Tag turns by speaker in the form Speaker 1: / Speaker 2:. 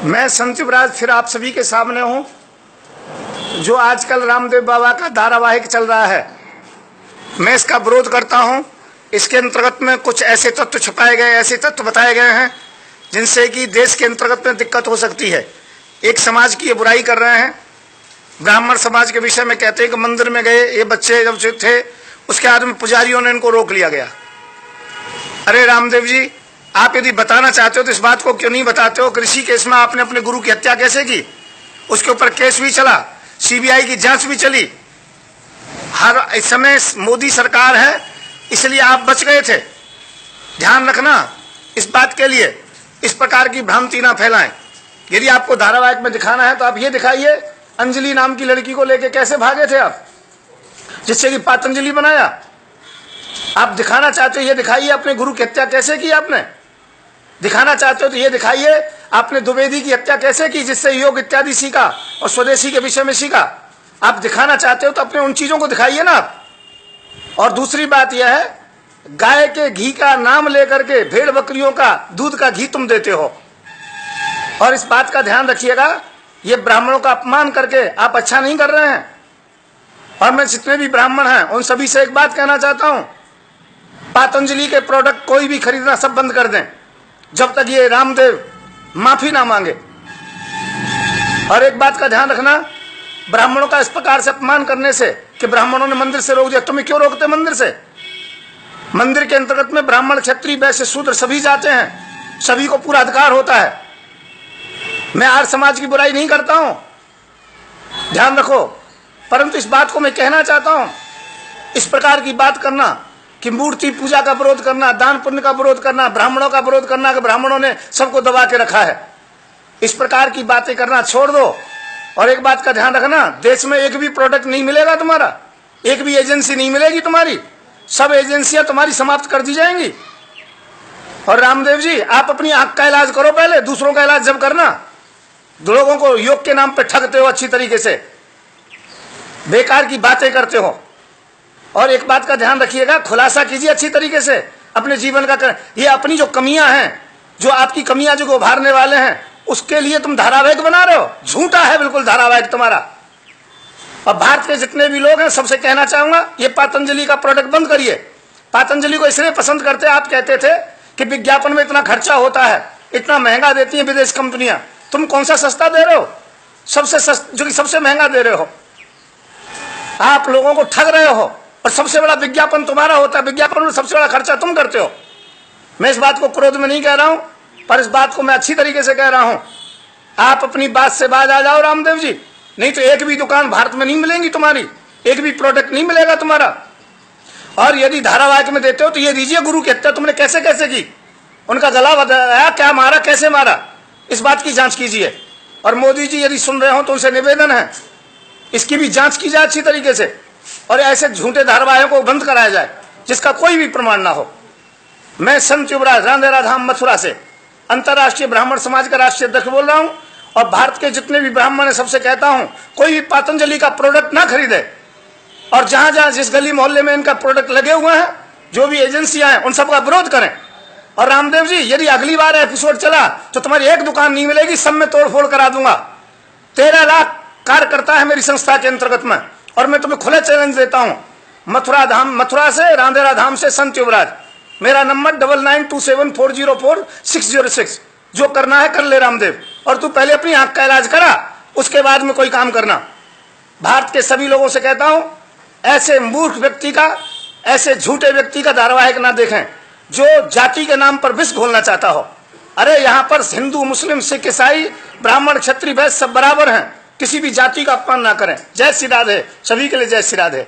Speaker 1: मैं संत युवराज फिर आप सभी के सामने हूं। जो आजकल रामदेव बाबा का धारावाहिक चल रहा है, मैं इसका विरोध करता हूं। इसके अंतर्गत में कुछ ऐसे तत्व छुपाए गए, ऐसे तत्व बताए गए हैं जिनसे कि देश के अंतर्गत में दिक्कत हो सकती है। एक समाज की ये बुराई कर रहे हैं। ब्राह्मण समाज के विषय में कहते हैं कि मंदिर में गए ये बच्चे जब थे, उसके बाद में पुजारियों ने इनको रोक लिया गया। अरे रामदेव जी, आप यदि बताना चाहते हो तो इस बात को क्यों नहीं बताते हो? कृषि केस में आपने अपने गुरु की हत्या कैसे की? उसके ऊपर केस भी चला, सीबीआई की जांच भी चली। हर इस समय मोदी सरकार है, इसलिए आप बच गए थे। ध्यान रखना इस बात के लिए, इस प्रकार की भ्रांति ना फैलाएं। यदि आपको धारावाहिक में दिखाना है तो आप ये दिखाइए, अंजलि नाम की लड़की को लेके कैसे भागे थे आप, जिससे कि पातंजलि बनाया। आप दिखाना चाहते हो ये दिखाइए, अपने गुरु की हत्या कैसे की आपने। दिखाना चाहते हो तो ये दिखाइए, आपने द्विवेदी की हत्या कैसे की, जिससे योग इत्यादि सीखा और स्वदेशी के विषय में सीखा। आप दिखाना चाहते हो तो अपने उन चीजों को दिखाइए ना आप। और दूसरी बात यह है, गाय के घी का नाम लेकर के भेड़ बकरियों का दूध का घी तुम देते हो। और इस बात का ध्यान रखिएगा, ये ब्राह्मणों का अपमान करके आप अच्छा नहीं कर रहे हैं। और मैं जितने भी ब्राह्मण हैं उन सभी से एक बात कहना चाहता हूं, पातंजलि के प्रोडक्ट कोई भी खरीदना सब बंद कर दें जब तक ये रामदेव माफी ना मांगे। और एक बात का ध्यान रखना, ब्राह्मणों का इस प्रकार से अपमान करने से कि ब्राह्मणों ने मंदिर से रोक दिया, तुम्हें क्यों रोकते मंदिर से? मंदिर के अंतर्गत में ब्राह्मण, क्षत्रिय, वैश्य, शूद्र सभी जाते हैं, सभी को पूरा अधिकार होता है। मैं आर्य समाज की बुराई नहीं करता हूं, ध्यान रखो। परंतु इस बात को मैं कहना चाहता हूं, इस प्रकार की बात करना कि मूर्ति पूजा का विरोध करना, दान पुण्य का विरोध करना, ब्राह्मणों का विरोध करना कि ब्राह्मणों ने सबको दबा के रखा है, इस प्रकार की बातें करना छोड़ दो। और एक बात का ध्यान रखना, देश में एक भी प्रोडक्ट नहीं मिलेगा तुम्हारा, एक भी एजेंसी नहीं मिलेगी तुम्हारी, सब एजेंसियां तुम्हारी समाप्त कर दी जाएंगी। और रामदेव जी, आप अपनी आंख का इलाज करो पहले, दूसरों का इलाज जब करना। लोगों को योग के नाम पे ठगते हो, अच्छी तरीके से बेकार की बातें करते हो। और एक बात का ध्यान रखिएगा, खुलासा कीजिए अच्छी तरीके से अपने जीवन का। ये अपनी जो कमियां हैं, जो आपकी कमियां जो उभारने वाले हैं, उसके लिए तुम धारावाहिक बना रहे हो। झूठा है बिल्कुल धारावाहिक तुम्हारा। और भारत के जितने भी लोग हैं सबसे कहना चाहूंगा, ये पातंजलि का प्रोडक्ट बंद करिए। पातंजलि को इसलिए पसंद करते हैं, आप कहते थे कि विज्ञापन में इतना खर्चा होता है, इतना महंगा देती है विदेश कंपनियां, तुम कौन सा सस्ता दे रहे हो? जो सबसे महंगा दे रहे हो। आप लोगों को ठग रहे हो और सबसे बड़ा विज्ञापन तुम्हारा होता है। विज्ञापन में सबसे बड़ा खर्चा तुम करते हो। मैं इस बात को क्रोध में नहीं कह रहा हूं, पर इस बात को मैं अच्छी तरीके से कह रहा हूं। आप अपनी बात से बाज आ जाओ रामदेव जी, नहीं तो एक भी दुकान भारत में नहीं मिलेगी तुम्हारी, एक भी प्रोडक्ट नहीं मिलेगा तुम्हारा। और यदि धारावाहिक में देते हो तो ये दीजिए, गुरु की हत्या तुमने कैसे कैसे की, उनका गला बताया, क्या मारा, कैसे मारा, इस बात की जांच कीजिए। और मोदी जी यदि सुन रहे हो तो उनसे निवेदन है, इसकी भी जांच की जाए अच्छी तरीके से, और ऐसे झूठे धारावाहिकों को बंद कराया जाए जिसका कोई भी प्रमाण ना हो। मैं संत युवराज रांदेरा धाम मथुरा से अंतर्राष्ट्रीय ब्राह्मण समाज का राष्ट्रीय अध्यक्ष बोल रहा हूं। और भारत के जितने भी ब्राह्मण है सबसे कहता हूं, कोई भी पातंजलि का प्रोडक्ट ना खरीदे। और जहां जहां जिस गली मोहल्ले में इनका प्रोडक्ट लगे हुए हैं, जो भी एजेंसियां हैं, उन सबका विरोध करें। और रामदेव जी, यदि अगली बार एपिसोड चला तो तुम्हारी एक दुकान नहीं मिलेगी, सब में तोड़फोड़ करा दूंगा। 13 लाख कार्यकर्ता है मेरी संस्था के अंतर्गत में, और मैं तुम्हें खुले चैलेंज देता हूं। मथुरा से रांदेरा धाम से संत युवराज, मेरा नंबर 9927404606। जो करना है कर ले रामदेव, और तू पहले अपनी आंख का इलाज करा, उसके बाद में कोई काम करना। भारत के सभी लोगों से कहता हूं, ऐसे मूर्ख व्यक्ति का, ऐसे झूठे व्यक्ति का धारावाहिक ना देखें जो जाति के नाम पर विष घोलना चाहता हो। अरे यहां पर हिंदू, मुस्लिम, सिख, ईसाई, ब्राह्मण, क्षत्रिय, वैश्य सब बराबर हैं, किसी भी जाति का अपमान ना करें। जय श्री राधे, सभी के लिए जय श्री राधे।